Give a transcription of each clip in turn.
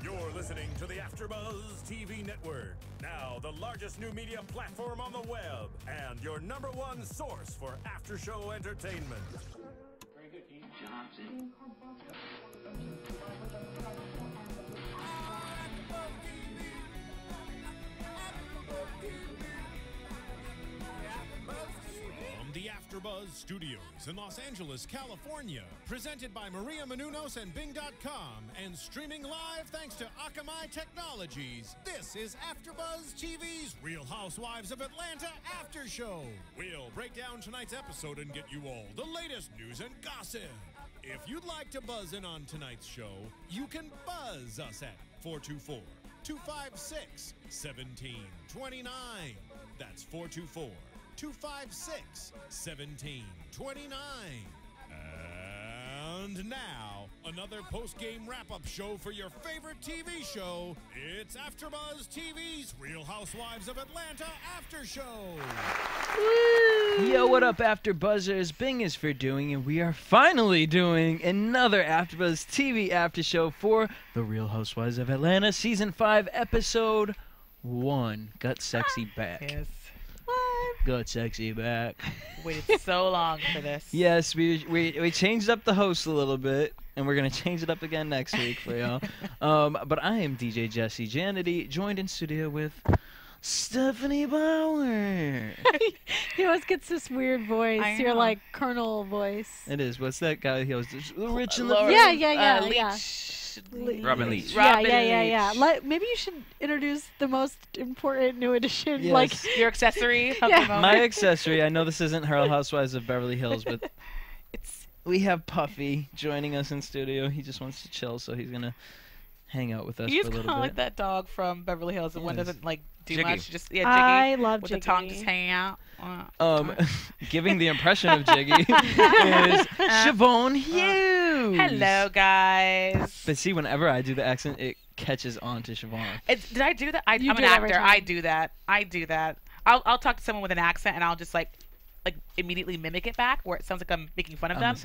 You're listening to the AfterBuzz TV network, now the largest new media platform on the web, and your #1 source for after-show entertainment. Very good, Dean Johnson. From the AfterBuzz Studios in Los Angeles, California, presented by Maria Menounos and Bing.com, and streaming live thanks to Akamai Technologies, this is AfterBuzz TV's Real Housewives of Atlanta After Show. We'll break down tonight's episode and get you all the latest news and gossip. If you'd like to buzz in on tonight's show, you can buzz us at 424-256-1729. That's 424-256-1729. And now, another post-game wrap-up show for your favorite TV show. It's AfterBuzz TV's Real Housewives of Atlanta After Show. Yo, what up, AfterBuzzers? Bing is for doing, and we are finally doing another AfterBuzz TV After Show for the Real Housewives of Atlanta, Season 5, Episode 1. Got Sexy Back. Yes. Got Sexy Back. Waited so long for this. Yes, we changed up the host a little bit, and we're going to change it up again next week for y'all. But I am DJ Jesse Janedy, joined in studio with Stephanie Bauer. He always gets this weird voice. Your like Colonel voice. It is. What's that guy? He always rich in the Robin Leach. Yeah. Maybe you should introduce the most important new addition. Yes. Like Your accessory. My accessory. I know this isn't Real Housewives of Beverly Hills, but we have Puffy joining us in studio. He just wants to chill, so he's gonna hang out with us He's for a little kind of bit. like that dog from Beverly Hills. The one doesn't like do Jiggy. much. Just Jiggy. I love with Jiggy. the tongue just hanging out. Giving the impression of Jiggy is Chevonne Hughes. Hello, guys. But see, whenever I do the accent, it catches on to Chevonne. Did I do that? I'm You an do it every actor. time. I do that. I'll talk to someone with an accent, and I'll just like immediately mimic it back, where it sounds like I'm making fun of them.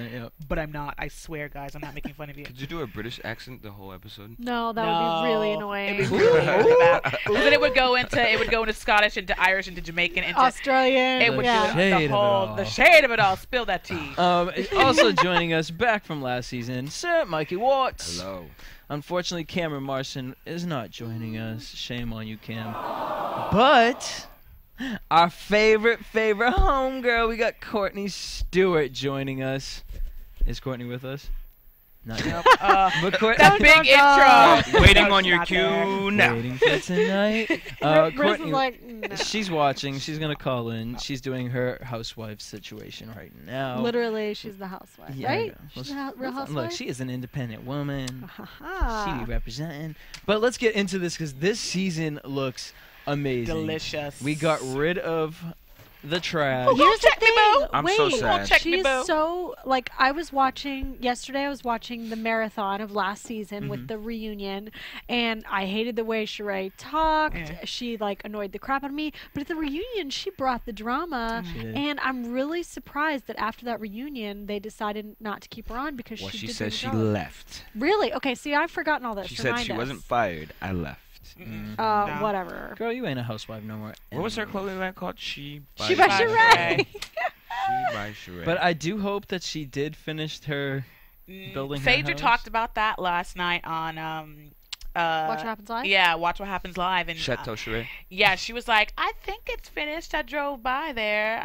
But I'm not. I swear, guys, I'm not making fun of you. Could you do a British accent the whole episode? no, that would be really annoying. It'd be really bad. Then it would go into Scottish, into Irish, into Jamaican, into Australian. It would yeah. do the shade of it all. Spill that tea. Also joining us back from last season, Sir Mykee Wattz. Hello. Unfortunately, Cameron Marson is not joining us. Shame on you, Cam. But our favorite homegirl, we got Courtney Stewart joining us. Is Courtney with us? Not yet. But That big intro. Waiting on your cue now. Waiting for tonight. Riz Courtney, is like, no. she's watching. She's going to call in. She's doing her housewife situation right now. Literally, she's the housewife, Yeah, right? well, She's the real housewife. Look, she is an independent woman. Ha-ha. She be representing. But let's get into this because this season looks amazing. Delicious. We got rid of the trash. Well, here's the thing. I'm Wait, so sad. Check me, she's boo. so like I was watching the marathon of last season with the reunion, and I hated the way Sheree talked. Yeah. She like annoyed the crap out of me. But at the reunion, she brought the drama, She did. and I'm really surprised that after that reunion, they decided not to keep her on because Well, she she did said the she job. left. Really? Okay. See, I've forgotten all this. She said Remind she us. wasn't fired. I left. No. Whatever. Girl, you ain't a housewife no more. What was her clothing line called? She by She by Sheree. She by Sheree. But I do hope that she did finish her building her Phaedra house. talked about that last night on Watch What Happens Live? Yeah, Watch What Happens Live, and Chateau Sheree. yeah, she was like, I think it's finished. I drove by there.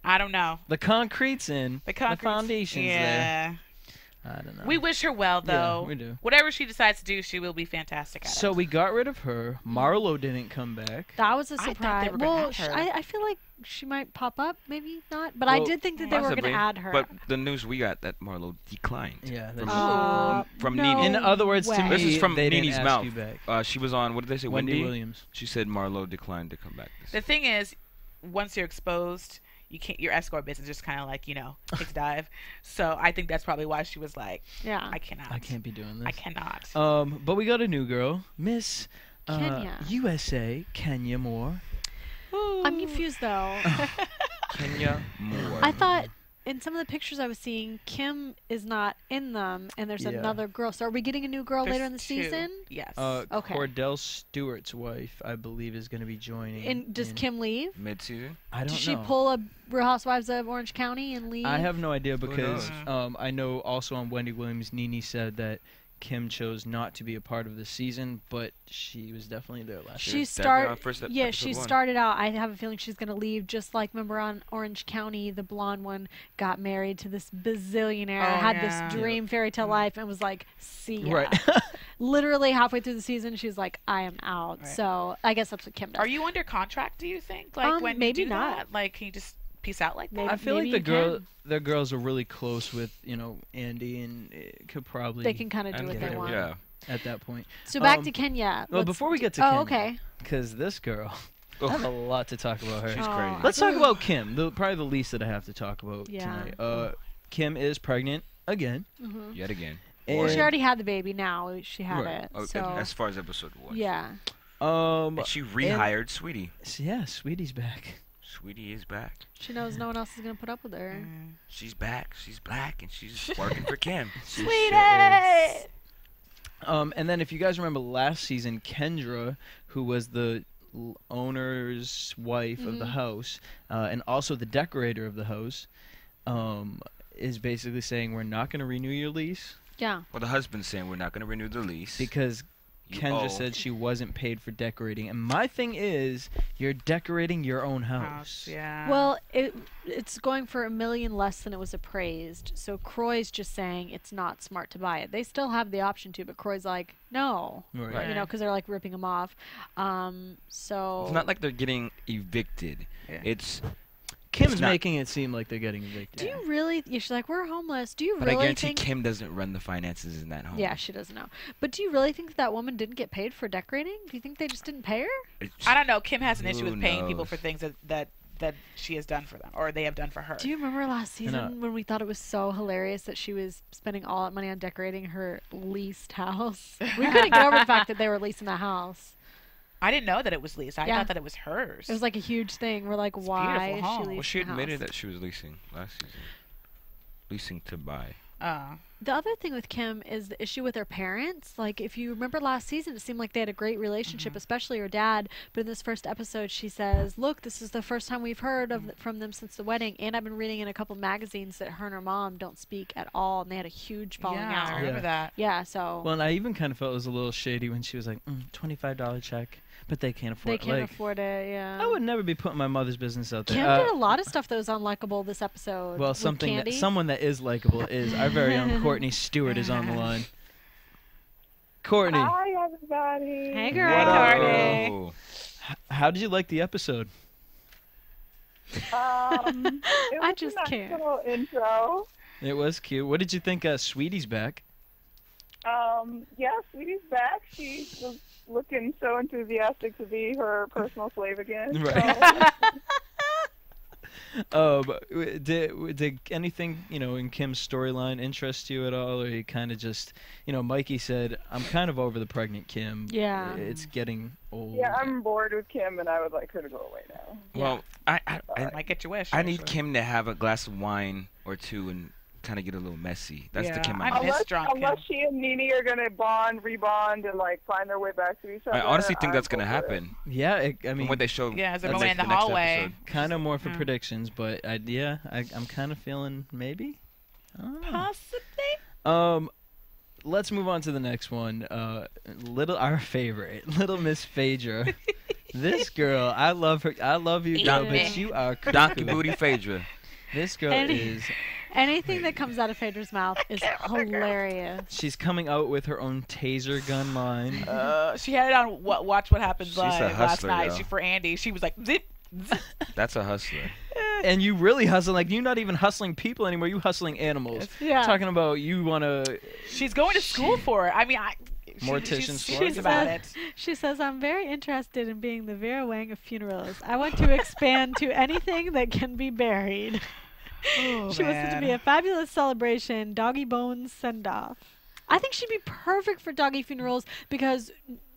I don't know. The concrete's in. The foundation's there. yeah. I don't know. We wish her well, though. Yeah, we do. Whatever she decides to do, she will be fantastic at it. So we got rid of her. Marlo didn't come back. That was a I thought they surprise. were gonna Well, have her. I feel like she might pop up, maybe not. But I Well, did think that they were going Possibly, to add her. But the news we got that Marlo declined. Yeah. From, that's- from no NeNe. in other words, to way. me, This is from they didn't NeNe's ask mouth. you back. She was on, what did they say? Wendy Williams. She said Marlo declined to come back. The thing is, once you're exposed, you can't. Your escort business just kind of like takes a dive. So I think that's probably why she was like, yeah. I cannot. I can't be doing this. I cannot. But we got a new girl, Miss Kenya. USA, Kenya Moore. I'm confused though. Kenya Moore. I thought in some of the pictures I was seeing, Kim is not in them, and there's Yeah. another girl. So are we getting a new girl later in the There's season? Yes. Okay. Cordell Stewart's wife, I believe, is going to be joining. And does in- Kim leave? Mid-season? I don't Did know. she pull a Real Housewives of Orange County and leave? I have no idea because knows? I know also on Wendy Williams, NeNe said that Kim chose not to be a part of the season, but she was definitely there last year. She was definitely on started. first Yeah, episode she one. started out. I have a feeling she's gonna leave, just like remember on Orange County, the blonde one got married to this bazillionaire, Oh, had yeah. this dream fairy tale life, and was like, "See ya." Right. Literally halfway through the season, she's like, "I am out." Right. So I guess that's what Kim does. Are you under contract? Do you think? Like when maybe you do not. that? Like, can you just peace out like that? Maybe- I feel like you can. the girls are really close with Andy, and it could probably They can kind of do And what yeah, they want. Yeah. at that point. So back Um, to Kenya. Well, Let's before we do- get to Kenya, okay. because this girl, I have a lot to talk about her. She's Oh, crazy. Let's talk about Kim. Probably the least that I have to talk about Yeah. tonight. Kim is pregnant again. Mhm. Yet again. Well, she and- already had the baby. Now she had Right. it. Oh, So as far as episode 1. yeah. And she rehired Sweetie. Yeah, Sweetie's back. Sweetie is back. She knows no one else is gonna put up with her. She's back. She's black, and she's working for Kim. She Sweetie! sure is. And then if you guys remember last season, Kendra, who was the owner's wife of the house, and also the decorator of the house, is basically saying we're not going to renew your lease Yeah. Well, the husband's saying we're not going to renew the lease. because You Kendra owe. said she wasn't paid for decorating. And my thing is, you're decorating your own house. House, yeah. Well, it's going for $1 million less than it was appraised. So Croy's just saying it's not smart to buy it. They still have the option to, but Croy's like, no. Right. You know, because they're like ripping them off. So It's not like they're getting evicted. Yeah. It's Kim's not- making it seem like they're getting evicted. do you really? Yeah, she's like, we're homeless. Do you But I really guarantee think? Kim doesn't run the finances in that home. Yeah, she doesn't know. But do you really think that woman didn't get paid for decorating? Do you think they just didn't pay her? It's- I don't know. Kim has an issue Who with paying people knows? for things that she has done for them, or they have done for her. Do you remember last know. season when we thought it was so hilarious that she was spending all that money on decorating her leased house? We couldn't get over the fact that they were leasing the house. I didn't know that it was leased. I Yeah. thought that it was hers. It was like a huge thing. We're like, It's why beautiful is she home. leasing Well, she the admitted house? that she was leasing last season. Leasing to buy. The other thing with Kim is the issue with her parents. Like, if you remember last season, it seemed like they had a great relationship, especially her dad. But in this first episode, she says, look, this is the first time we've heard from them since the wedding. And I've been reading in a couple magazines that her and her mom don't speak at all. And they had a huge falling yeah, I out. remember Yeah. that. Yeah, so Well, and I even kind of felt it was a little shady when she was like, $25 check, but they can't afford they it. can't Like, afford it, yeah. I would never be putting my mother's business out there. Kim did a lot of stuff that was unlikable this episode. Well, with something that, Kandi. someone that is likable is our very own Courtney Stewart is on the line. Courtney, Hi, everybody. Hey, girl. What up, Courtney? Oh. how did you like the episode? It I was just a nice can't. little intro. It was cute. What did you think? Sweetie's back. Yeah, Sweetie's back. She was looking so enthusiastic to be her personal slave again. Right. So, Did anything in Kim's storyline interest you at all, or you kind of just Mykee said, "I'm kind of over the pregnant Kim. Yeah. It's getting old." yeah, I'm bored with Kim, and I would like her to go away now. Well, I Might get your wish. I need actually. Kim to have a glass of wine or two and kind of get a little messy. That's the Yeah, Kim I I miss want. drunk Unless Kim. she and NeNe are gonna rebond, and like find their way back to each other. I honestly think I'm that's gonna over it. happen. Yeah, I From mean, what they showed. Yeah, as they're that's going in the next hallway. episode. kind of more for Yeah. predictions, but I'm kind of feeling maybe. I don't know. Possibly. Let's move on to the next one. Our favorite, Little Miss Phaedra. This girl, I love her. I love you, girl, but you are Donkey cuckoo. Booty Phaedra. This girl Any- is. Anything that comes out of Phaedra's mouth is hilarious. She's coming out with her own taser gun line. She had it on Watch What Happens She's a Live last hustler, night. yo. For Andy, she was like, zip, zip. That's a hustler. And you really hustle. Like, you're not even hustling people anymore. You hustling animals. Yeah. Talking about you want to. She's going to school for it. I mean, Mortician she's slug? serious about it. She says, I'm very interested in being the Vera Wang of funerals. I want to expand to anything that can be buried. Oh, She wants it to be a fabulous celebration, doggy bones send off. I think she'd be perfect for doggy funerals because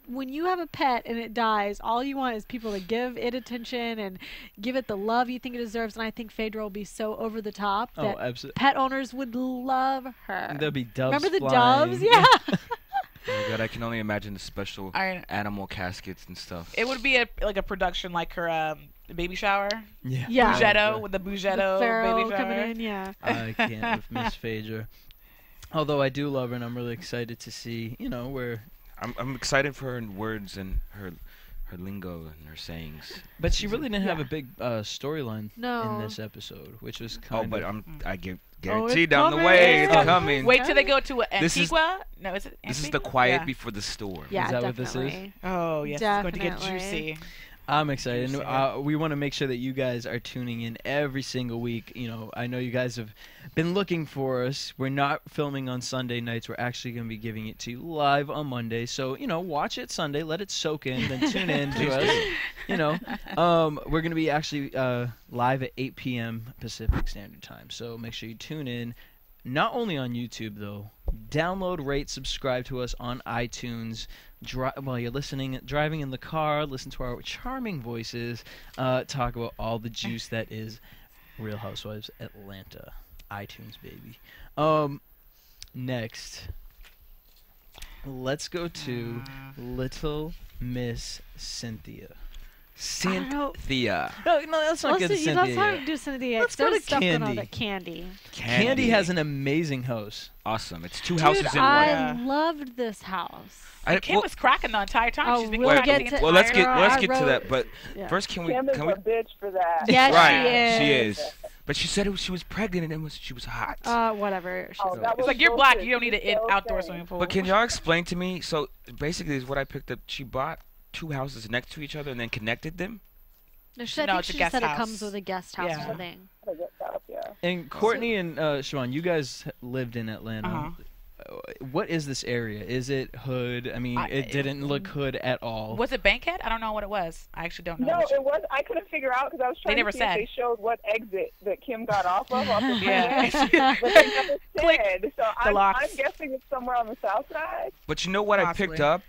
when you have a pet and it dies, all you want is people to give it attention and give it the love you think it deserves. And I think Phaedra will be so over the top that pet owners would love her. There'll be doves. Remember the flying. doves? Yeah. Oh my God, I can only imagine the special animal caskets and stuff. It would be like a production like her baby shower. Yeah. Bougetto with the Bougetto baby shower. Coming in, yeah. I can't with Miss Phaedra. Although I do love her, and I'm really excited to see, where. I'm excited for her words and her lingo and her sayings. But she really didn't have a big storyline No. in this episode, which was kind of. I guarantee down the way it's coming. Wait till they go to Antigua. No, is it? This is the quiet before the storm. Yeah, is that definitely. what this is? Oh yes, Definitely. it's going to get juicy. I'm excited. We want to make sure that you guys are tuning in every single week. I know you guys have been looking for us. We're not filming on Sunday nights. We're actually going to be giving it to you live on Monday. So, watch it Sunday. Let it soak in. Then tune in to us. We're going to be actually live at 8 p.m. Pacific Standard Time. So make sure you tune in. Not only on YouTube, though. Download, rate, subscribe to us on iTunes. While you're driving in the car, listen to our charming voices talk about all the juice that is Real Housewives Atlanta. iTunes, baby. Next, let's go to Little Miss Cynthia. Cynthia. No, that's not good. Cynthia. Let's not do Cynthia. Let's go to stuff going on Kandi. at Kandi. Kandi has an amazing house. Awesome. It's two houses in one. I loved this house. Kim was cracking the entire time. She's been we'll cracking get the to- entire Let's time. get to that. But first, can we? Kim is a bitch for that. Yes, Right, she is. But she said she was pregnant and she was hot. Whatever. It's like you're black. You don't need an outdoor swimming pool. But can y'all explain to me? So basically, is what I picked up. She bought two houses next to each other and then connected them. No, I No, think it's a she guest said it house. comes with a guest house Yeah. thing. And Courtney and Chevonne, you guys lived in Atlanta. Uh-huh. What is this area? Is it hood? I mean, it didn't look hood at all. Was it Bankhead? I don't know what it was. I actually don't know. No, it was. I couldn't figure out because I was trying never to see said. if they showed what exit that Kim got off of. Yeah. But they never Click. said. So I'm locks. guessing it's somewhere on the south side. But you know what Possibly. I picked up?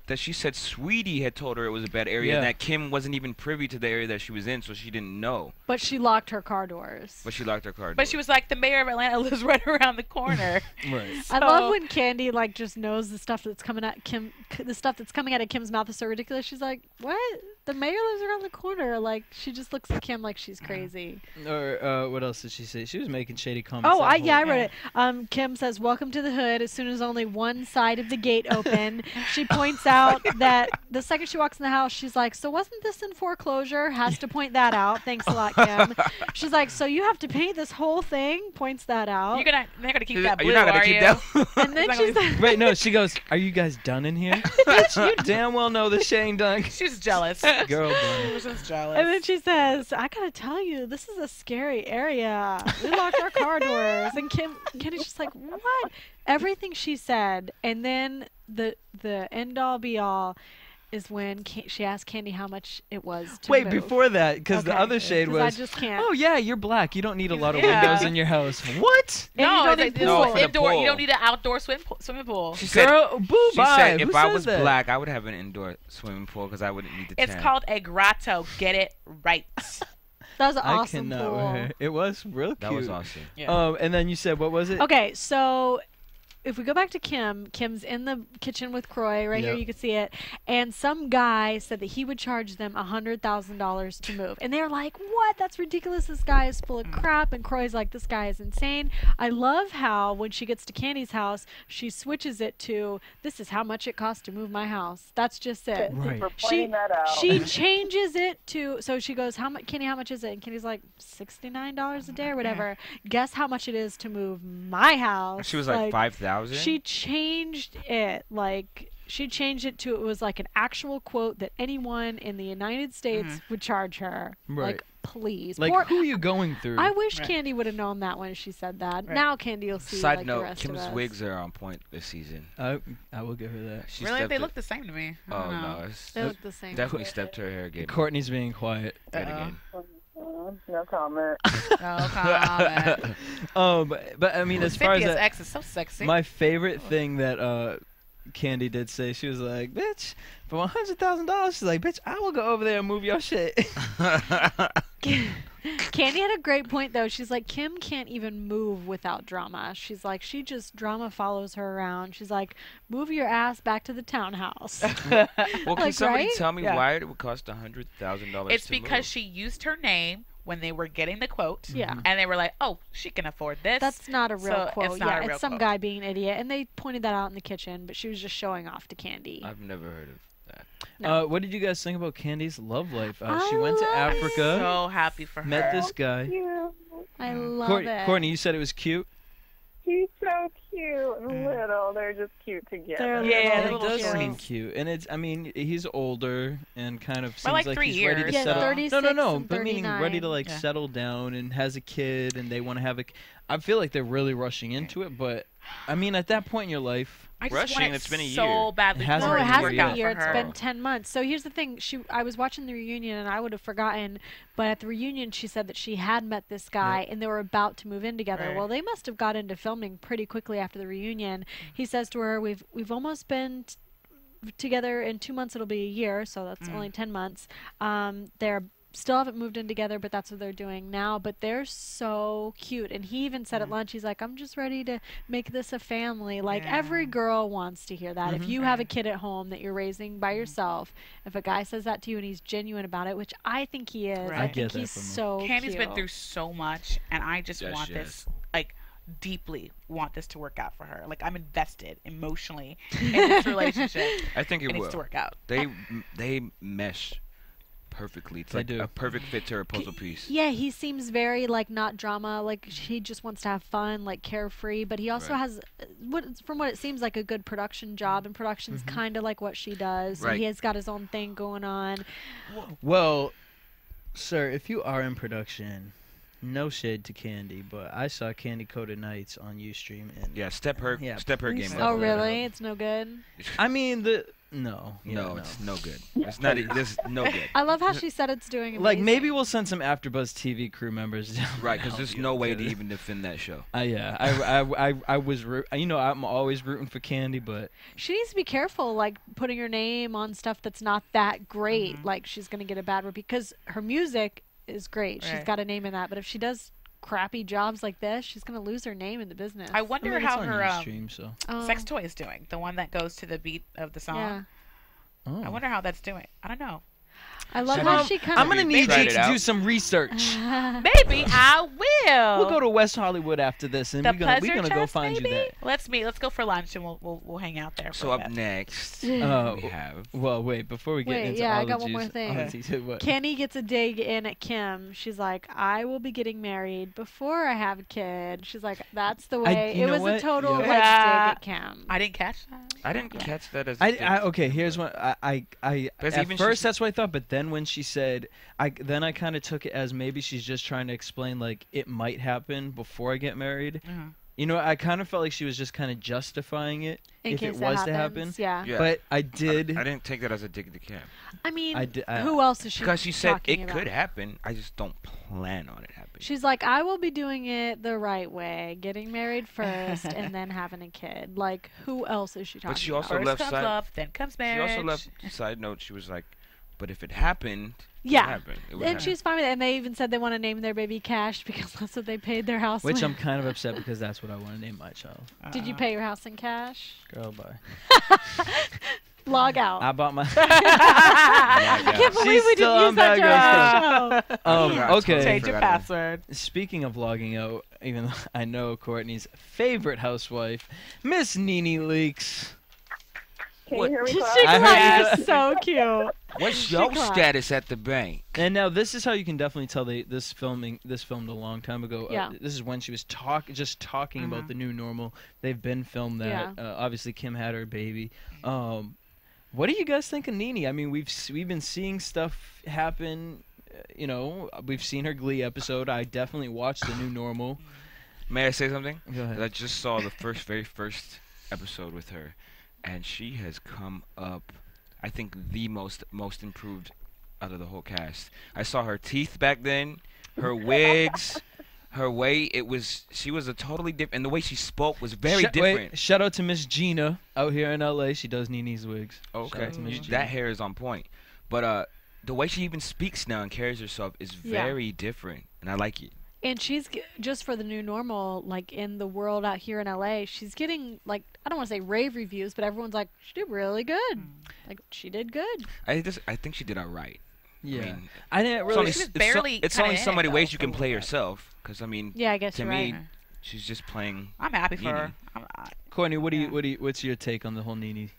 That she said Sweetie had told her it was a bad area, and Yeah. that Kim wasn't even privy to the area that she was in, so she didn't know. But she locked her car doors. But she locked her car. But she was like, the mayor of Atlanta lives right around the corner. Right. I love when Kandi just knows the stuff that's coming at Kim. The stuff that's coming out of Kim's mouth is so ridiculous. She's like, "What? The mayor lives around the corner." Like she just looks at Kim like she's crazy. Or what else did she say? She was making shady comments. Oh, that I whole- wrote it. Kim says, "Welcome to the hood." As soon as only one side of the gate open, she points out that the second she walks in the house, she's like, "So wasn't this in foreclosure?" Has to point that out. Thanks a lot, Kim. She's like, "So you have to paint this whole thing?" Points that out. They're not gonna keep that blue, You're not gonna are keep you? that. And then she's like, Wait, no. She goes, "Are you guys done in here?" Bitch, you damn well know the Shane Dunk. She was jealous. Girl, bro. She was just jealous. and then she says, "I gotta tell you, this is a scary area. We locked our car doors." And Kenny's just like, "What?" Everything she said, and then the end all be all is when she asked Kandi how much it was to Wait, move. before that, because the Okay, other shade 'cause was, I just can't. "Oh yeah, you're black. You don't need a lot of Yeah. windows in your house." What? And you no, don't it's need No, pool. for the indoor. You pool. don't need an outdoor swimming pool. She said, Girl, boo she bye. said Who if I says was that? black, I would have an indoor swimming pool because I wouldn't need the It's tent. called a grotto. Get it right. That was an I awesome cannot pool. with her. It was real cute. That was awesome. Yeah. And then you said, what was it? Okay, so if we go back to Kim's in the kitchen with Croy. Right here, Yep. you can see it. And some guy said that he would charge them $100,000 to move. And they're like, "What? That's ridiculous. This guy is full of crap." And Croy's like, "This guy is insane." I love how when she gets to Kandi's house, she switches it to, "This is how much it costs to move my house." That's just it. Right. For pointing that out. She changes it to, so she goes, Kenny, how much is it?" And Kenny's like, $69 a day or whatever. Guess how much it is to move my house? She was like 5,000. She changed it. She changed it to, it was like an actual quote that anyone in the United States would charge her. Right. Like, please. Like, Poor- who are you going through? I wish Right. Kandi would have known that when she said that. Right. Now Kandi will see Side the note: rest Kim's of us. wigs are on point this season. I will give her that. She Really? stepped They it- look the same to me. I Oh don't know. no, it's They look the same. definitely stepped her hair game. Courtney's being quiet. Yet again. No comment. No comment. But I mean, as far as Cynthia's that, ex is so sexy. my favorite thing that Kandi did say, she was like, bitch, for $100,000, she's like, bitch, I will go over there and move your shit. Kandi had a great point, though. She's like, Kim can't even move without drama. She's like, drama follows her around. She's like, move your ass back to the townhouse. Well, can Like, somebody right? tell me Yeah. why it would cost $100,000 It's to because move? she used her name when they were getting the quote. Yeah. And they were like, oh, she can afford this. That's not a real So quote. it's not a real it's some quote. guy being an idiot. And they pointed that out in the kitchen, but she was just showing off to Kandi. I've never heard of that. No. What did you guys think about Candy's love life? She I went to love it. Africa, So happy for her. met this guy. Cute. I love it. Courtney, you said it was cute. He's so cute and little. They're just cute together. They're Yeah, little It does cute. seem cute, and it's. I mean, he's older and kind of seems like like 3 he's ready to years. Yeah, settle. 36 No, and but meaning ready to 39. like Yeah. settle down and has a kid, and they want to have a. I feel like they're really rushing into it, but I mean, at that point in your life, I just Rushing, want it it's been a so year. badly It for hasn't No, her it been to hasn't work been out a year. for It's her. been 10 months. So here's the thing. I was watching the reunion, and I would have forgotten, but at the reunion, she said that she had met this guy, and they were about to move in together. Right. Well, they must have got into filming pretty quickly after the reunion. He says to her, we've almost been together. In 2 months, it'll be a year, so that's only 10 months. They're still haven't moved in together, but that's what they're doing now. But they're so cute. And he even said at lunch, he's like, I'm just ready to make this a family. Like, Yeah. every girl wants to hear that. If you have a kid at home that you're raising by yourself, if a guy says that to you and he's genuine about it, which I think he is, Right. I I think get that he's from him. so Candy's cute. been through so much, and I just Yes, want she has. this, like, deeply want this to work out for her. Like, I'm invested emotionally in this relationship. I think it It needs will. to work out. They mesh perfectly. It's They like do. a perfect fit to her puzzle piece. Yeah, he seems very like not drama. Like he just wants to have fun, like carefree. But he also Right. has, from what it seems like, a good production job, and production's kind of like what she does. So Right. he has got his own thing going on. well, sir, if you are in production, no shade to Candy, but I saw Candy Coated Nights on Ustream, and Yeah, step her Yeah, game please up. step Oh, that really? It's no good. I mean no, No, it's no good. It's not. This no good. I love how she said it's doing amazing. like maybe we'll send some AfterBuzz TV crew members down. Right, to because help there's you no way to because- even defend that show. Yeah, I was I'm always rooting for Candy, but She needs to be careful, like putting her name on stuff that's not that great. Mm-hmm. Like she's gonna get a bad review because her music is great. She's Right. got a name in that. But if she does crappy jobs like this, she's gonna lose her name in the business. I wonder I mean, how it's on her Ustream, so. sex toy is doing. The one that goes to the beat of the song. Yeah. Oh. I wonder how that's doing. I don't know. I love So how then- she kind I'm of. gonna you need tried you it to out? do some research. Maybe I will. We'll go to West Hollywood after this, and the we're gonna pleasure go chest, find maybe? you that. Let's meet. Let's go for lunch, and we'll hang out there. So for a up bit. next, Oh, we have. well, wait, before we get Wait, into yeah, I all got the one more juice- thing. all the juice- what? Kenny gets a dig in at Kim. She's like, I will be getting married before I have a kid. She's like, that's the way. you It know was what? a total Yeah. like Yeah. dig at Kim. I didn't catch that. I didn't catch that as. Okay, here's what I Because at even first she's- that's what I thought, but then when she said, I kind of took it as maybe she's just trying to explain like it might happen before I get married. Mhm. You know, I kind of felt like she was just kind of justifying it In if case it was to happens. happen. Yeah. Yeah. But I did. I didn't take that as a dig to Cam. I mean, I- who else is she? Because she said talking it about? could happen. I just don't plan on it happening. She's like, I will be doing it the right way, getting married first and then having a kid. Like, who else is she talking But she about? also First left comes side. love, then comes She marriage. also left side note. She was like, "But if it happened, Yeah. it happened. It would And happen." she's fine with it. And they even said they want to name their baby Cash because that's what they paid their house Which with. I'm kind of upset because that's what I want to name my child. Did you pay your house in cash? Girl, bye. Log out. I bought my. I can't believe She's we still didn't use on that bad during the show. Yeah, Okay. Change your Forgot it. password. Speaking of logging out, even though I know Courtney's favorite housewife, Miss NeNe Leakes. Can What? you hear me? She Clark? I heard clapped. you- So cute. What's your clapped. status at the bank? And now this is how you can definitely tell this filmed a long time ago. Yeah. This is when she was talking about the new normal. They've been filmed that. Yeah. Obviously Kim had her baby. What do you guys think of NeNe? I mean, we've been seeing stuff happen. You know, we've seen her Glee episode. I definitely watched the new normal. May I say something? Go ahead. I just saw the very first episode with her, and she has come up. I think the most improved out of the whole cast. I saw her teeth back then, her wigs, her way, she was a totally different, and the way she spoke was very different. Wait, shout out to Miss Gina out here in LA. She does NeNe's wigs. Okay, that hair is on point. But the way she even speaks now and carries herself is very different, and I like it. And she's just for the new normal, like in the world out here in LA, she's getting like, I don't want to say rave reviews, but everyone's like, she did really good. Like she did good. I think she did all right. Yeah, I mean, I didn't really. It's only so many ways you can play yourself. Because I mean, yeah, I guess to you're me, right. she's just playing. I'm happy for her. Courtney, what's your take on the whole NeNe?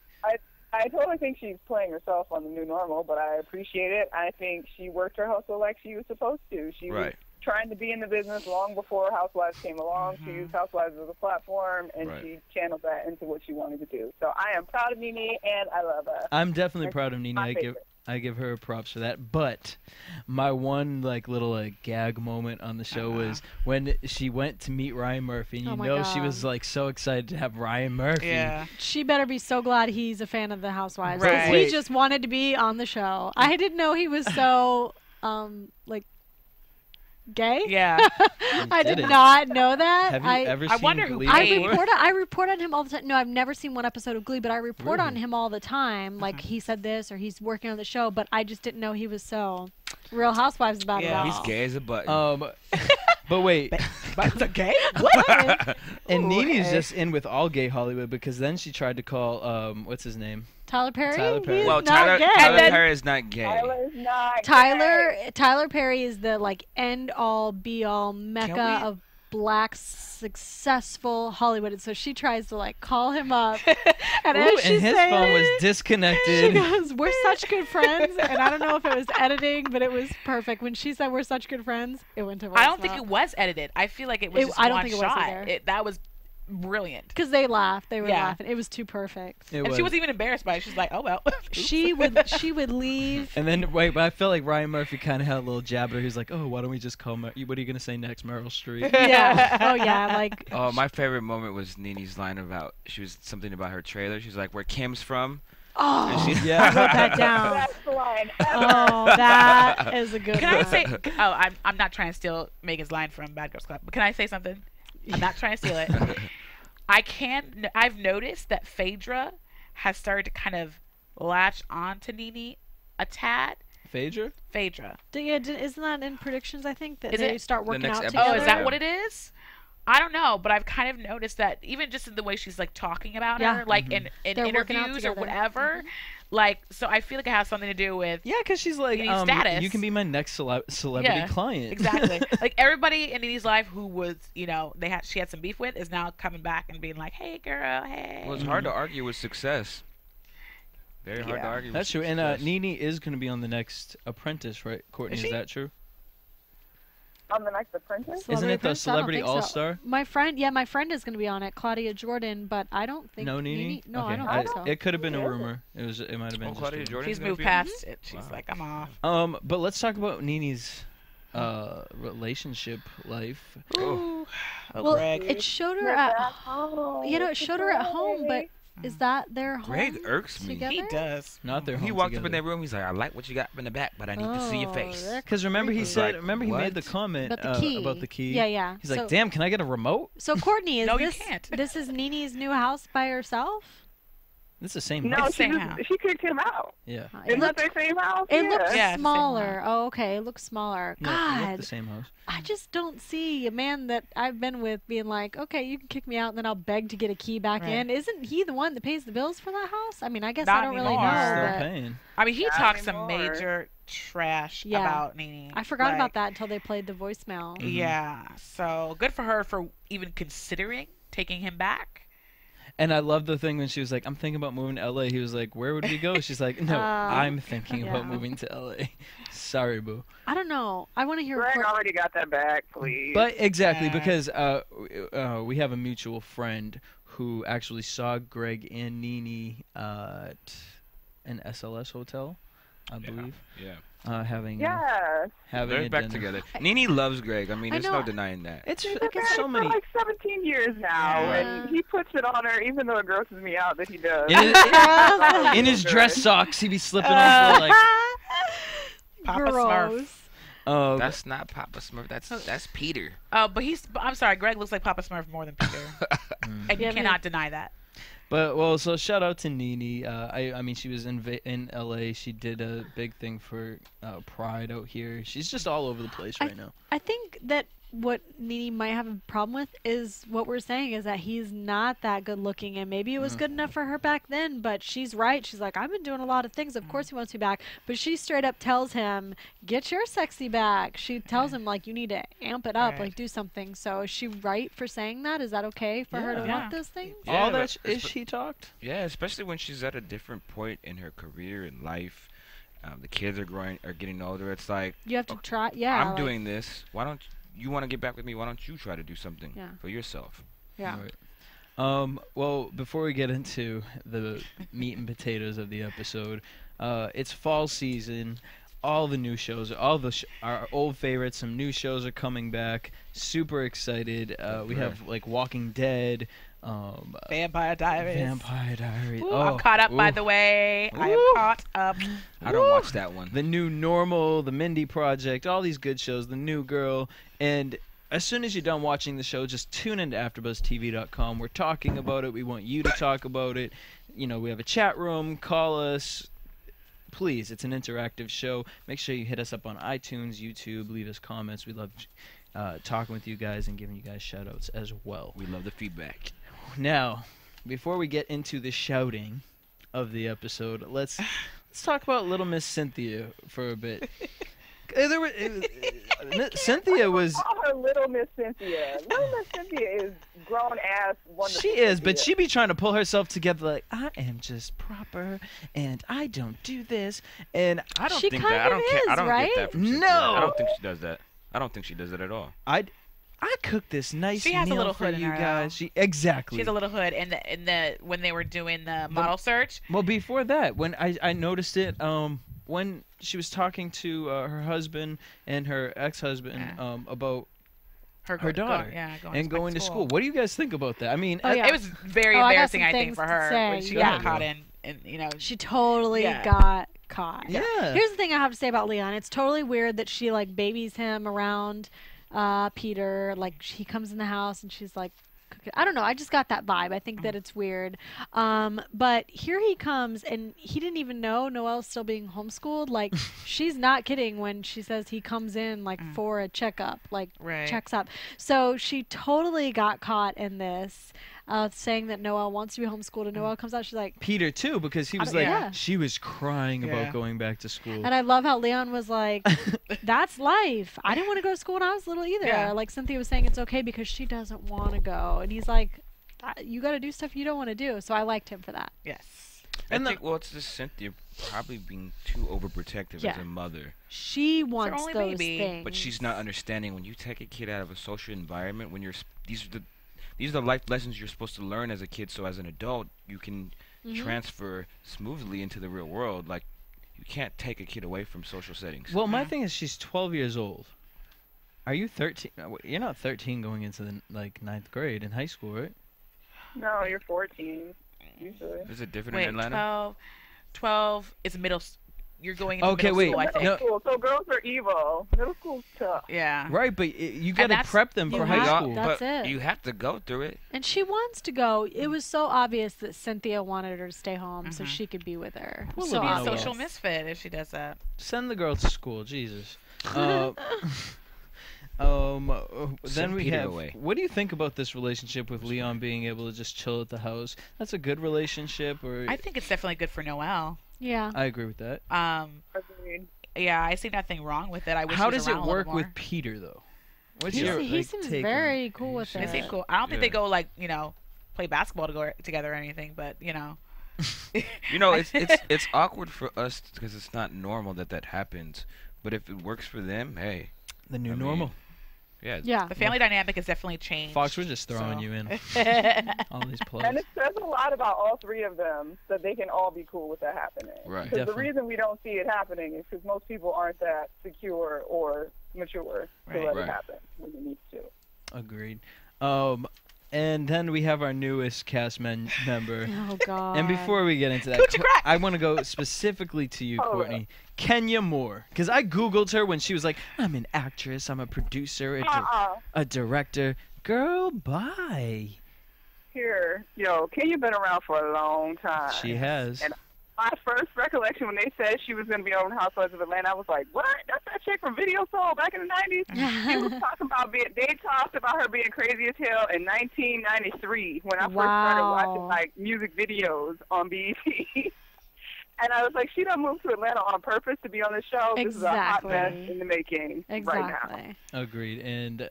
I totally think she's playing herself on the new normal, but I appreciate it. I think she worked her hustle like she was supposed to. She was trying to be in the business long before Housewives came along. She used Housewives as a platform, and she channeled that into what she wanted to do. So I am proud of NeNe, and I love her. I'm definitely proud of NeNe. I give her props for that. But my one little gag moment on the show was when she went to meet Ryan Murphy, and she was so excited to have Ryan Murphy. Yeah. She better be so glad he's a fan of the Housewives. Right. He just wanted to be on the show. I didn't know he was so gay. Yeah. I did not know that. Have you ever seen wonder Glee? I report on him all the time. No, I've never seen one episode of Glee, but I report on him all the time. Like he said this or he's working on the show, but I just didn't know he was so Real Housewives about it all. He's gay as a button. But wait. But gay? What? And NeNe's just in with all gay Hollywood because then she tried to call what's his name? Tyler Perry? He's well, not gay. Tyler Perry is not gay. Tyler's not gay. Tyler Perry is the end all be all mecca of black successful Hollywood, and so she tries to call him up, and his phone was disconnected. She goes, "We're such good friends," and I don't know if it was editing, but it was perfect. When she said "we're such good friends," it went to voicemail. I don't think it was edited. I feel like it was just I don't one think it shot. was either. That was brilliant. Because they laughed. They were laughing. It was too perfect. She wasn't even embarrassed by it. She's like, oh, well. she would leave. And then, but I felt like Ryan Murphy kind of had a little jab at her. He's like, oh, why don't we just call what are you going to say next, Meryl Streep? Yeah. Oh, yeah. Oh, my favorite moment was NeNe's line about, she was something about her trailer. She's like, where Kim's from. Oh, I wrote that down. That's the line. Oh, that is a good Can one. I say, I'm not trying to steal Megan's line from Bad Girls Club, but can I say something? I'm not trying to steal it. I've noticed that Phaedra has started to kind of latch on to NeNe a tad. Phaedra? Yeah, isn't that in predictions, I think? That Is they it? start working out episode. together? Oh, is that what it is? I don't know, but I've kind of noticed that even just in the way she's talking about her, in interviews or whatever. So I feel like it has something to do with because she's like, status. You can be my next celebrity client. Exactly. Everybody in NeNe's life who was, she had some beef with is now coming back and being like, hey, girl, hey. Well, it's hard to argue with success. Very hard to argue That's with true. success. And NeNe is going to be on the next Apprentice, right? Courtney, is that true? On the next Apprentice? Isn't it the Celebrity All-Star? My friend is going to be on it, Claudia Jordan, but I don't think No, NeNe? No, okay. I don't think so. It could have been a rumor. It might have been. Claudia Jordan. She's moved past it. She's like, I'm off. But let's talk about NeNe's relationship life. Ooh. Well, Greg. it showed her at home. It showed her at home, but is that their home? Greg irks me. Together? He does. Not their home. He walked together. up in that room. He's like, I like what you got in the back, but I need to see your face. Because remember he said, like, he made the comment about the key. Yeah. He's like, damn, can I get a remote? So Courtney, is No, this you can't. this is NeNe's new house by herself? It's the same No, house. she kicked him out. Yeah. Isn't that their same house? It looks Yeah, smaller. Oh, okay. It looks smaller. Yeah, they look God, the same house. I just don't see a man that I've been with being like, okay, you can kick me out, and then I'll beg to get a key back in. Isn't he the one that pays the bills for that house? I mean, I guess Not I don't really anymore. know. Still But paying. I mean, he Not talks some anymore. major trash about NeNe. I forgot about that until they played the voicemail. Yeah. So good for her for even considering taking him back. And I love the thing when she was like, I'm thinking about moving to LA. He was like, where would we go? She's like, no, I'm thinking about moving to LA. Sorry, boo. I don't know. I want to hear. Greg already got that back, please. But exactly, because we have a mutual friend who actually saw Greg and NeNe at an SLS hotel, I believe. Yeah. Having They're a back dinner. together. NeNe loves Greg. I mean, I there's know. no denying that. It's He's like been it's so married many. for like 17 years now, and he puts it on her, even though it grosses me out that he does. In his dress socks, he'd be slipping off like. Papa Smurf. That's not Papa Smurf. That's Peter. But I'm sorry, Greg looks like Papa Smurf more than Peter. And you cannot deny that. But well, so shout out to NeNe. I mean, she was in LA. She did a big thing for Pride out here. She's just all over the place right now. I think that what NeNe might have a problem with is what we're saying is that he's not that good looking, and maybe it was good enough for her back then, but she's right. She's like, I've been doing a lot of things. Of course he wants me back. But she straight up tells him, get your sexy back. She tells him, like, you need to amp it up, like do something. So is she right for saying that? Is that okay for her to want those things? All that she talked? Yeah, especially when she's at a different point in her career and life. The kids are getting older. It's like, you have to try. Yeah, I'm doing this. Why don't you want to get back with me? Why don't you try to do something for yourself? Yeah. Right. Well, before we get into the meat and potatoes of the episode, it's fall season. All the new shows, our old favorites, some new shows are coming back. Super excited. We have like Walking Dead, Vampire Diaries. Ooh, I'm caught up, by the way. I am caught up. I don't watch that one. The New Normal, The Mindy Project, all these good shows. The New Girl. And as soon as you're done watching the show, just tune into AfterBuzzTV.com. We're talking about it. We want you to talk about it. You know, we have a chat room. Call us. Please, it's an interactive show. Make sure you hit us up on iTunes, YouTube. Leave us comments. We love talking with you guys and giving you guys shout-outs as well. We love the feedback. Now, before we get into the shouting of the episode, let's talk about Little Miss Cynthia for a bit. Cynthia was. Call her Little Miss Cynthia. Little Miss Cynthia is grown ass wonderful. She is, but she be trying to pull herself together like, I am just proper and I don't do this, and I don't she think kind that. I don't of care. I is, don't right? get that from Cynthia. No. I don't think she does that. I don't think she does that at all. I cooked this nice She has a meal little for hood in you her, guys. though. Exactly. She has a little hood, and when they were doing the model search. Well, before that, when I noticed it, when she was talking to her husband and her ex-husband about her daughter going to school. What do you guys think about that? I mean, it was very embarrassing, I think, for her when she got caught in, you know. She totally got caught. Yeah. Here's the thing I have to say about Leon. It's totally weird that she like babies him around Peter. Like he comes in the house and she's like, I don't know. I just got that vibe. I think that it's weird. But here he comes, and he didn't even know Noelle's still being homeschooled. Like, she's not kidding when she says he comes in, like, for a checkup, like, checks up. So she totally got caught in this, saying that Noelle wants to be homeschooled, and Noelle comes out, she's like... Peter, too, because he was like, she was crying about going back to school. And I love how Leon was like, that's life. I didn't want to go to school when I was little either. Yeah. Like, Cynthia was saying it's okay because she doesn't want to go. And he's like, you got to do stuff you don't want to do. So I liked him for that. Yes. I think, it's just Cynthia probably being too overprotective as a mother. She wants those things. But she's not understanding when you take a kid out of a social environment, when you're these are the life lessons you're supposed to learn as a kid, so as an adult you can transfer smoothly into the real world. Like, you can't take a kid away from social settings. Well, my thing is she's 12 years old. Are you 13? You're not 13 going into the ninth grade in high school, right? No, you're 14 usually. Is it different in Atlanta? 12 is middle. You're going into middle school, I think. Middle school, so girls are evil. Middle school's tough. Yeah. Right, but you got to prep them for high school. That's it. You have to go through it. And she wants to go. It was so obvious that Cynthia wanted her to stay home so she could be with her. Well, She'll be a social misfit if she does that. Send the girl to school, Jesus. Then we have. What do you think about this relationship with Leon being able to just chill at the house? That's a good relationship, or I think it's definitely good for Noelle. Yeah, I agree with that. Agreed. Yeah, I see nothing wrong with it. I wish How he was does it around work with Peter though? What's your he seems very cool with it. They seem cool. I don't think they go play basketball together or anything, but it's awkward for us because it's not normal that happens. But if it works for them, hey, the new normal. Yeah. The family dynamic has definitely changed. Fox, we're just throwing you in. All these plugs. And it says a lot about all three of them that they can all be cool with that happening. Right. Because the reason we don't see it happening is because most people aren't that secure or mature to let it happen when it needs to. Agreed. And then we have our newest cast member. Oh God. And before we get into that, Coochie crack. I want to go specifically to you, Courtney. Kenya Moore. Because I Googled her when she was like, I'm an actress, I'm a producer, a director. Girl, bye. Here, Kenya been around for a long time. She has. And my first recollection when they said she was going to be on Housewives of Atlanta, I was like, what? That's that chick from Video Soul back in the 90s? She was talking about they talked about her being crazy as hell in 1993 when I first started watching, like, music videos on BET. And I was like, she done moved to Atlanta on purpose to be on the show. This is a hot mess in the making right now. Agreed. And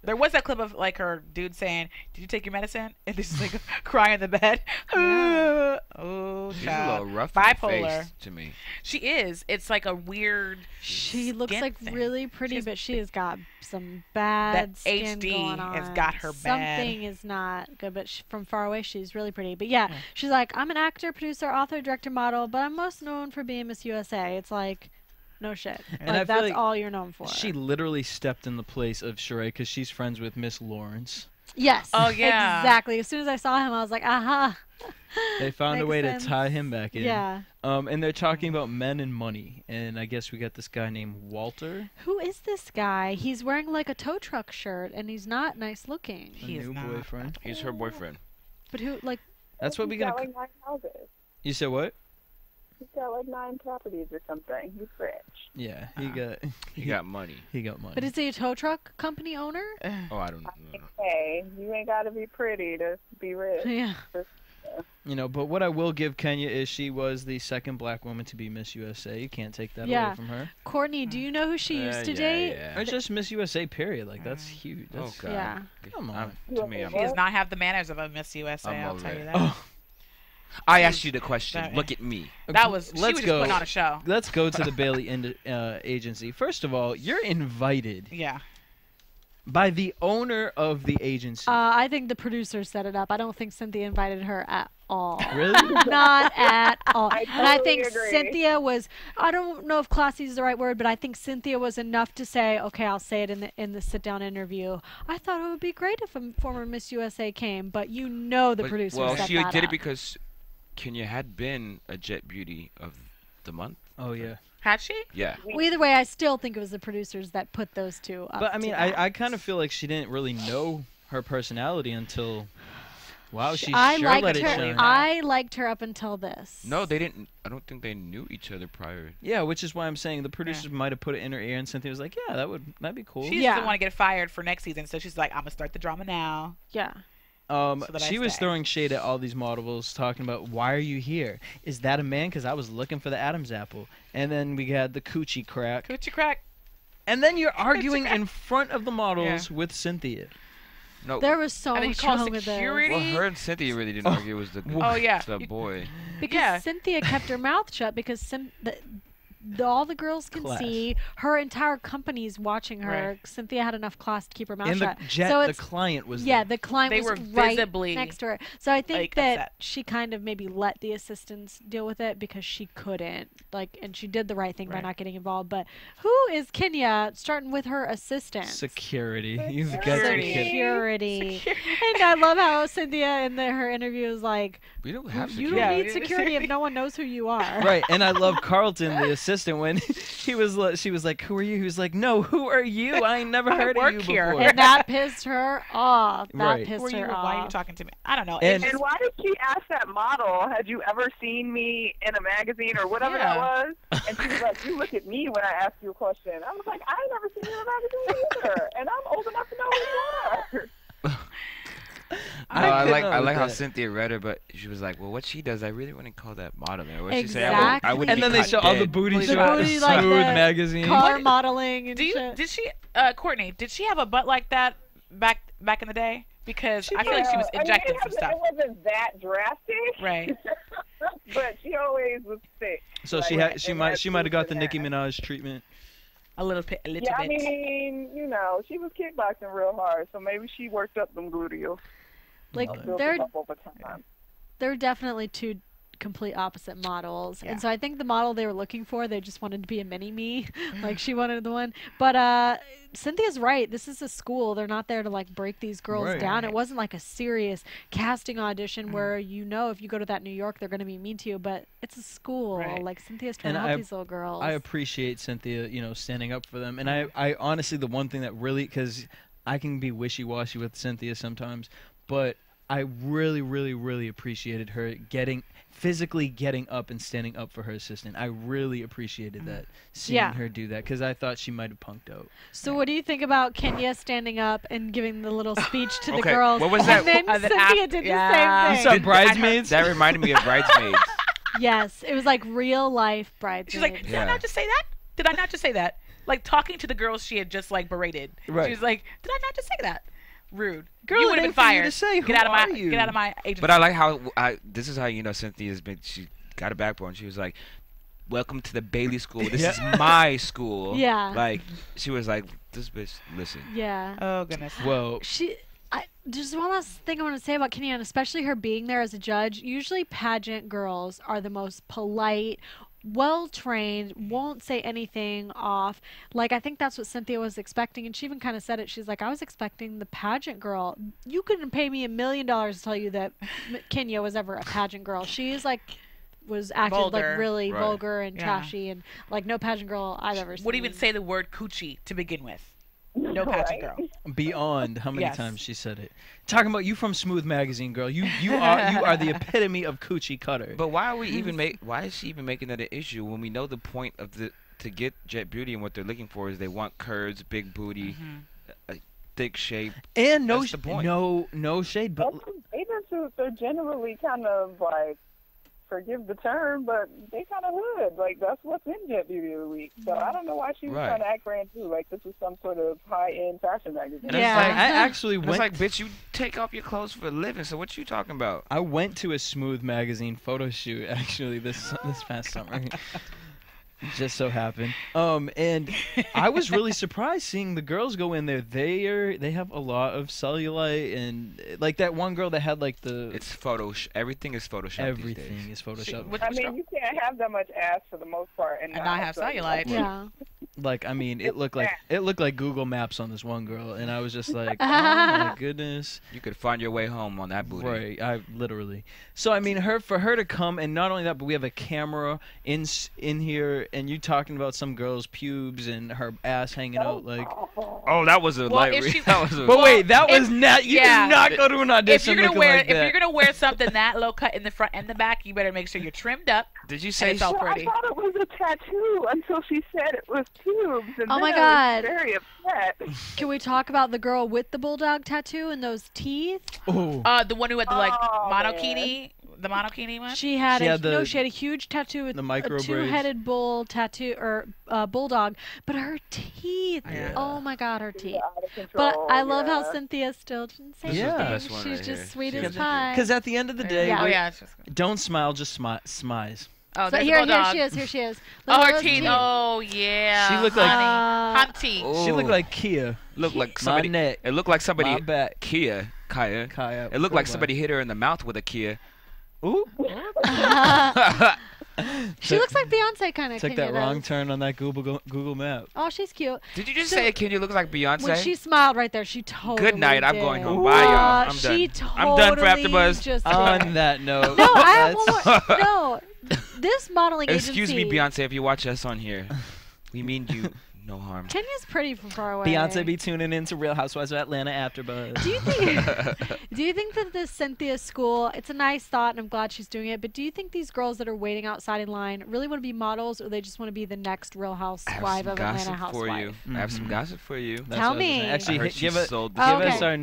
there was that clip of like her dude saying, "Did you take your medicine?" And this is like crying in the bed. Yeah. Oh, she's a little rough bipolar in the face to me. She is. It's like a weird. She looks like thing. really pretty, but she has got some bad that skin HD going on. has got her bad. Something is not good, but from far away, she's really pretty. But yeah, she's like, I'm an actor, producer, author, director, model, but I'm most known for being Miss USA. It's like, no shit. And like, I feel that's like all you're known for. she literally stepped in the place of Sheree because she's friends with Miss Lawrence. Yes. Oh, yeah. Exactly. As soon as I saw him, I was like, aha. They found a way Makes sense. to tie him back in. Yeah. And they're talking about men and money. And I guess we got this guy named Walter. Who is this guy? He's wearing like a tow truck shirt, and he's not nice looking. He new boyfriend. He's her boyfriend. But who, like... That's what we got. Like 9 houses. You said what? He's got like 9 properties or something. He's rich. Yeah, he got money. He got money. But is he a tow truck company owner? Oh, I don't know. Hey, you ain't got to be pretty to be rich. Yeah. But what I will give Kenya is she was the second black woman to be Miss USA. You can't take that away from her. Courtney, do you know who she used to date? Or just Miss USA, period. Like, that's huge. That's, God. Yeah. Come on. To me, She does not have the manners of a Miss USA, I'll tell you that. Oh. I asked you the question. Look at me. That was, she was just putting on a show. Let's go to the Bailey agency. First of all, you're invited. Yeah. By the owner of the agency. I think the producer set it up. I don't think Cynthia invited her at all. Really? Not at all. I And I totally think agree. Cynthia was, I don't know if classy is the right word, but I think Cynthia was enough to say, okay, I'll say it in the sit-down interview. I thought it would be great if a former Miss USA came, but the producer Well, set she that did up. it because Kenya had been a Jet Beauty of the month. Oh, yeah. Had she? Yeah. Well, either way, I still think it was the producers that put those two up. But, I mean, to that. I kind of feel like she didn't really know her personality until... Wow, she I sure liked let it her. shine. I liked her up until this. No, they didn't. I don't think they knew each other prior. Yeah, which is why I'm saying the producers might have put it in her ear, and Cynthia was like, "Yeah, that'd be cool." She doesn't want to get fired for next season, so she's like, "I'm gonna start the drama now." Yeah. So that she I was stay. throwing shade at all these models, talking about, "Why are you here? Is that a man? Because I was looking for the Adam's apple." And then we had the coochie crack. Coochie crack. And then you're arguing in front of the models with Cynthia. No. There was so And then you much call wrong with security. Well, her and Cynthia really didn't argue. It was the the boy. Because Cynthia kept her mouth shut because all the girls can see her entire company's watching her. Right. Cynthia had enough class to keep her mouth And shut. the client was there. the client They was were right visibly, next to her. So I think like, that upset. she kind of maybe let the assistants deal with it because she couldn't. And she did the right thing by not getting involved. But who is Kenya starting with her assistant? Security. You've got Security. And I love how Cynthia in her interview is like, we don't have you security. don't need security if no one knows who you are. Right, and I love Carlton, the assistant, when she was like, "Who are you?" He was like, "No, who are you? I ain't never heard of you here." before." And that pissed her off. Right. Pissed Why her off. are you talking to me? I don't know. And- And why did she ask that model, had you ever seen me in a magazine or whatever that was? And she was like, you look at me when I ask you a question. I was like, I ain't never seen you in a magazine either. And I'm old enough to know who you are. I like how Cynthia read her, but she was like, "Well, what she does, I really wouldn't call that modeling." Or she said, "I wouldn't." And then they show all the booty shots, booty, like Smooth the magazine, car modeling and shit. Did she, Courtney? Did she have a butt like that back in the day? Because I feel like she was injecting some stuff. It wasn't that drastic, right? But she always was thick. So she might have got the Nicki Minaj treatment. A little bit. Yeah, I mean, she was kickboxing real hard, so maybe she worked up them gluteals. Like they're definitely two complete opposite models. Yeah. And so I think the model they were looking for, they just wanted to be a mini me. Like she wanted the one. But Cynthia's right. This is a school. They're not there to like break these girls down. It wasn't like a serious casting audition where if you go to that New York, they're going to be mean to you. But it's a school. Like Cynthia's trying to help these little girls. I appreciate Cynthia, standing up for them. And I honestly, the one thing that really, because I can be wishy-washy with Cynthia sometimes, but I really, really, really appreciated her physically getting up and standing up for her assistant. I really appreciated that, seeing her do that, because I thought she might have punked out. So what do you think about Kenya standing up and giving the little speech to the girls? What was that? And then Cynthia did the same thing. You saw Bridesmaids? That reminded me of Bridesmaids. Yes, it was like real life Bridesmaids. She's like, did I not just say that? Did I not just say that? Like talking to the girls she had just like berated. Right. She was like, did I not just say that? Rude. Girl, You would have been fired. Get out of my agency. But I like how this is how Cynthia's been. She got a backbone. She was like, "Welcome to the Bailey School. This is my school." Yeah. Like she was like, "This bitch, listen." Yeah. Oh goodness. Well, there's one last thing I want to say about Kenya, and especially her being there as a judge. Usually pageant girls are the most polite, well-trained, won't say anything off. Like, I think that's what Cynthia was expecting, and she even kind of said it. She's like, I was expecting the pageant girl. You couldn't pay me $1 million to tell you that Kenya was ever a pageant girl. She is like, was acted Vulgar. like really vulgar and Yeah. trashy, and like no pageant girl I've ever seen. Would even say the word coochie to begin with. No pageant girl. beyond how many Yes. times she said it. Talking about you from Smooth Magazine, girl. You are the epitome of coochie cutter. But why are we even why is she even making that an issue when we know the point of to get Jet Beauty and what they're looking for is they want curves, big booty, a thick shape. And no That's the point. no shade, but Bathing suits are generally kind of like, forgive the term, but they kind of hood. Like, that's what's in Jet Beauty of the Week. So I don't know why she was trying to act brand new. Like, this is some sort of high-end fashion magazine. And Yeah. it's like, I actually went. it's like, bitch, you take off your clothes for a living. So what you talking about? I went to a Smooth Magazine photo shoot actually this past summer. Just so happened. And I was really surprised seeing the girls go in there. They have a lot of cellulite, and like that one girl that had like the It's everything is Photoshop these everything days. is Photoshop. Which I mean, you can't have that much ass for the most part and not have cellulite. Yeah. Like, I mean, it looked like Google Maps on this one girl, and I was just like, oh my goodness. You could find your way home on that booty. Right, I literally. So I mean, for her to come, and not only that, but we have a camera in here, and you talking about some girl's pubes and her ass hanging out like. Oh, that was a light. That was a. But wait, that was not. You did not go to an If audition you're gonna looking wear like that. if you're gonna wear something that low cut in the front and the back, you better make sure you're trimmed up. Did you And say it's all Well, I pretty. thought it was a tattoo until she said it was pubes. And Oh then my I God. was very upset. Can we talk about the girl with the bulldog tattoo and those teeth? Oh. The one who had the like Oh, monokini, the monokini one. She had She had the- she had a huge tattoo with the micro a two-headed bull tattoo or bulldog, but her teeth. Yeah. Oh my God, her teeth. Out of control, But I love how yeah. Cynthia still didn't say This was the anything. best one She's right just here. sweet She as was pie. Because at the end of the day, Oh we- yeah. It's just, don't smile, just smize. oh, So there's here a bulldog. she is. Here she is. Oh, Look at her those teeth. Oh yeah. She looked like- Hunty. She looked Oh. like Kia. Looked like My somebody. neck, It looked like my somebody. back. Kaya. Kaya. It looked like somebody hit her in the mouth with a Kia. Ooh. She looks like Beyonce kind of. Took that wrong turn on that Google map. Oh, she's cute. Did you just So- say Kenya looks like Beyonce? When she smiled right there, she totally Good night. I'm did. going home. Bye, y'all. I'm She done. I'm done for totally AfterBuzz. just On did. that note, No, I have that's- one more. No, this modeling Excuse me, agency. Beyonce, if you watch us on here. We mean you no harm. Kenya's pretty from far away. Beyonce be tuning in to Real Housewives of Atlanta AfterBuzz. Do you think? Do you think that this Cynthia school? It's a nice thought, and I'm glad she's doing it. But do you think these girls that are waiting outside in line really want to be models, or they just want to be the next Real I have Housewife some of gossip Atlanta for you. housewife? I have some gossip for you. That's Tell what I was me. saying. Actually, I heard she give us sold Oh, give us okay. our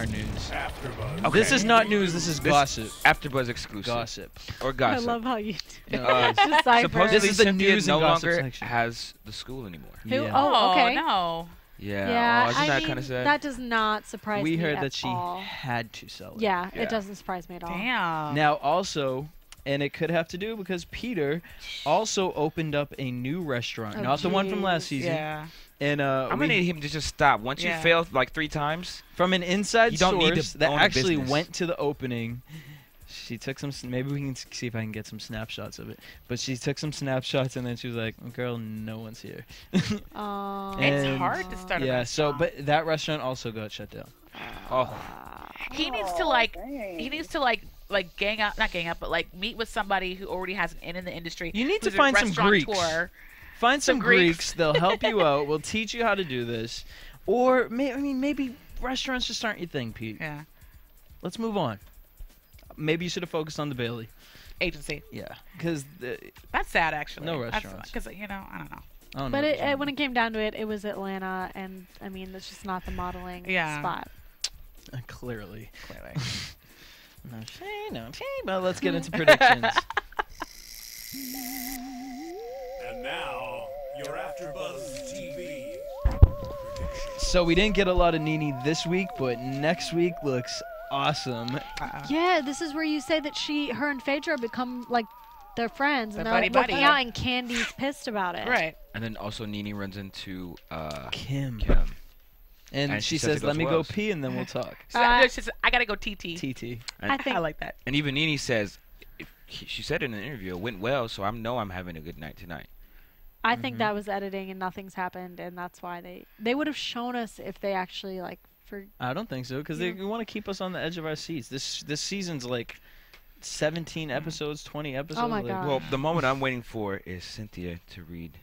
news. AfterBuzz. Okay. This is not news. This is gossip. AfterBuzz exclusive. Gossip. Or I gossip. love how you. Uh, Decipher. Supposedly This is the Cynthia news no and gossip longer section. has the school anymore. Who? Yeah. Oh, okay. no. Yeah. Yeah, Oh, isn't I that mean, kind of sad? that does not surprise me we heard at that she all. had to sell it. Yeah, Yeah. it doesn't surprise me at all. Damn. Now also, and it could have to do because Peter also opened up a new restaurant, Oh, not the one from jeez. last season. Yeah. And I'm gonna need him to just stop. Once Yeah. you fail like 3 times, from an inside You don't need to source that own a actually business. went to the opening, She took some. Maybe we can see if I can get some snapshots of it. But she took some snapshots and then she was like, "Girl, no one's here." It's hard to start. Yeah. A So, restaurant. but that restaurant also got shut down. He needs to like. dang. He needs to like gang up, not gang up, but like meet with somebody who already has an in the industry. You need to who's a find some Greeks. restaurateur. Find some Greeks. Greeks. They'll help you out. We'll teach you how to do this. Or maybe restaurants just aren't your thing, Pete. Yeah. Let's move on. Maybe you should have focused on the Bailey. Agency. Yeah, because That's sad, actually. No restaurants. Because I don't know. I don't know. But when it came down to it, it was Atlanta, and I mean, that's just not the modeling spot. Clearly. Clearly. But let's get into predictions. And now, your AfterBuzz TV. So we didn't get a lot of NeNe this week, but next week looks awesome. Yeah, this is where you say that her and Phaedra become like they're friends, and They're they're like, buddy-buddy. looking out, and Candy's pissed about it. Right. And then also NeNe runs into Kim. And And she she says says, it "Let goes me well. go pee, and then we'll talk." I gotta go TT. TT. And, I think I like that. and even NeNe says, she said in an interview, it went well, so I know I'm having a good night tonight. I think that was editing, and nothing's happened, and that's why they would have shown us if they actually like for. I don't think so, because they want to keep us on the edge of our seats. This season's like 17 episodes, 20 episodes. Oh my like- God. Well, the moment I'm waiting for is Cynthia to read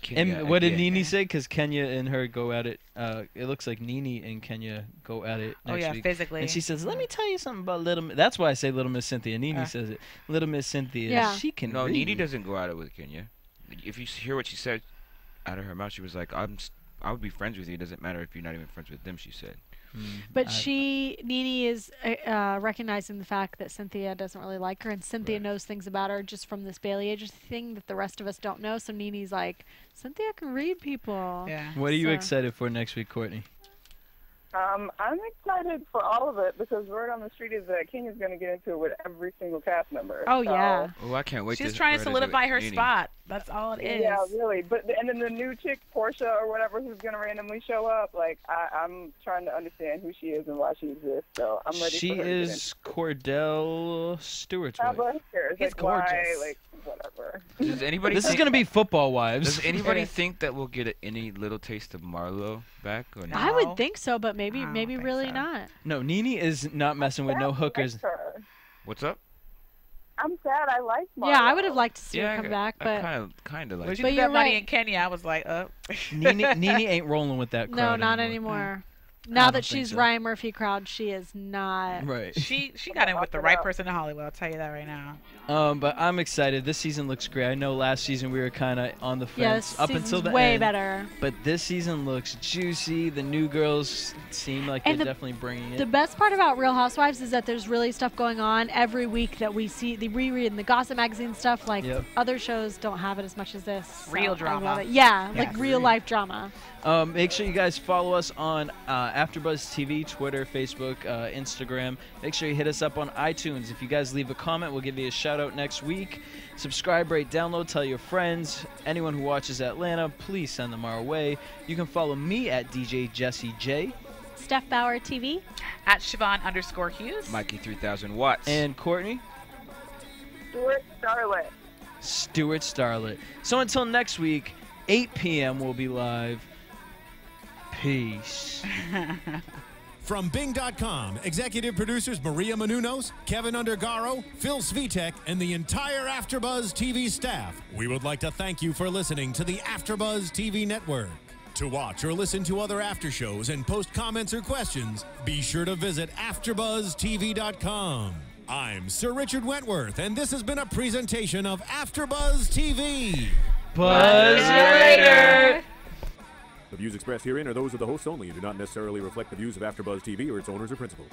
Kenya And what did again. NeNe say? Because Kenya and her go at it. It looks like NeNe and Kenya go at it next week. Physically. And she says, "Let me tell you something about Little Miss." That's why I say Little Miss Cynthia. NeNe says it. Little Miss Cynthia. Yeah. She can No, read. NeNe doesn't go at it with Kenya. If you hear what she said out of her mouth, she was like, I would be friends with you. It doesn't matter if you're not even friends with them, she said. But NeNe is recognizing the fact that Cynthia doesn't really like her, and Cynthia knows things about her just from this Bailey agency thing that the rest of us don't know. So NeNe's like, Cynthia can read people. Yeah. What are you So- excited for next week, Courtney? I'm excited for all of it because word on the street is that Kenya's going to get into it with every single cast member. Oh, So- yeah. Oh, I can't wait. She's to trying to for her do it solidify her with NeNe. spot. That's all it is. Yeah, really. And then the new chick, Portia or whatever, who's going to randomly show up, like, I'm trying to understand who she is and why she exists. So I'm ready She for her to get into is Cordell Stewart's How wife. about her? He's Like, why, gorgeous. like, whatever. Does anybody This is think, gonna be Football Wives. Does anybody think that we'll get any little taste of Marlo back or No. not? I would think so, but maybe I don't maybe think really so. not. No, NeNe is not messing with no I hookers. like her. What's up? I'm sad. I like Marlo. Yeah, I would have liked to see her I come back, but kind of When like she But did you're that money right. in Kenya, I was like, NeNe ain't rolling with that no, crowd not anymore. anymore. I Now don't that think she's so. Ryan Murphy crowd, she is not. Right. she got in with the right person in Hollywood. I'll tell you that right now. But I'm excited. This season looks great. I know last season we were kind of on the Yeah, fence this up season's until the way end. better. But this season looks juicy. The new girls seem like they're And definitely bringing it. The best part about Real Housewives is that there's really stuff going on every week that we see. The reread and the gossip magazine stuff, like Yep. other shows don't have it as much as this. So Real I drama. love it. Yeah, like real life drama. Make sure you guys follow us on AfterBuzz TV, Twitter, Facebook, Instagram. Make sure you hit us up on iTunes. If you guys leave a comment, we'll give you a shout out next week. Subscribe, rate, download, tell your friends. Anyone who watches Atlanta, please send them our way. You can follow me at DJ Jesse J. Steph Bauer TV. At Chevonne_Hughes. Mykee 3000 watts. And Courtney, Stuart Starlet. Stewart Starlet. So until next week, 8 p.m. we'll be live. Peace. From Bing.com, executive producers Maria Menounos, Kevin Undergaro, Phil Svitek, and the entire AfterBuzz TV staff, we would like to thank you for listening to the AfterBuzz TV network. To watch or listen to other after shows and post comments or questions, be sure to visit AfterBuzzTV.com. I'm Sir Richard Wentworth, and this has been a presentation of AfterBuzz TV. Buzz later. The views expressed herein are those of the hosts only and do not necessarily reflect the views of AfterBuzz TV or its owners or principals.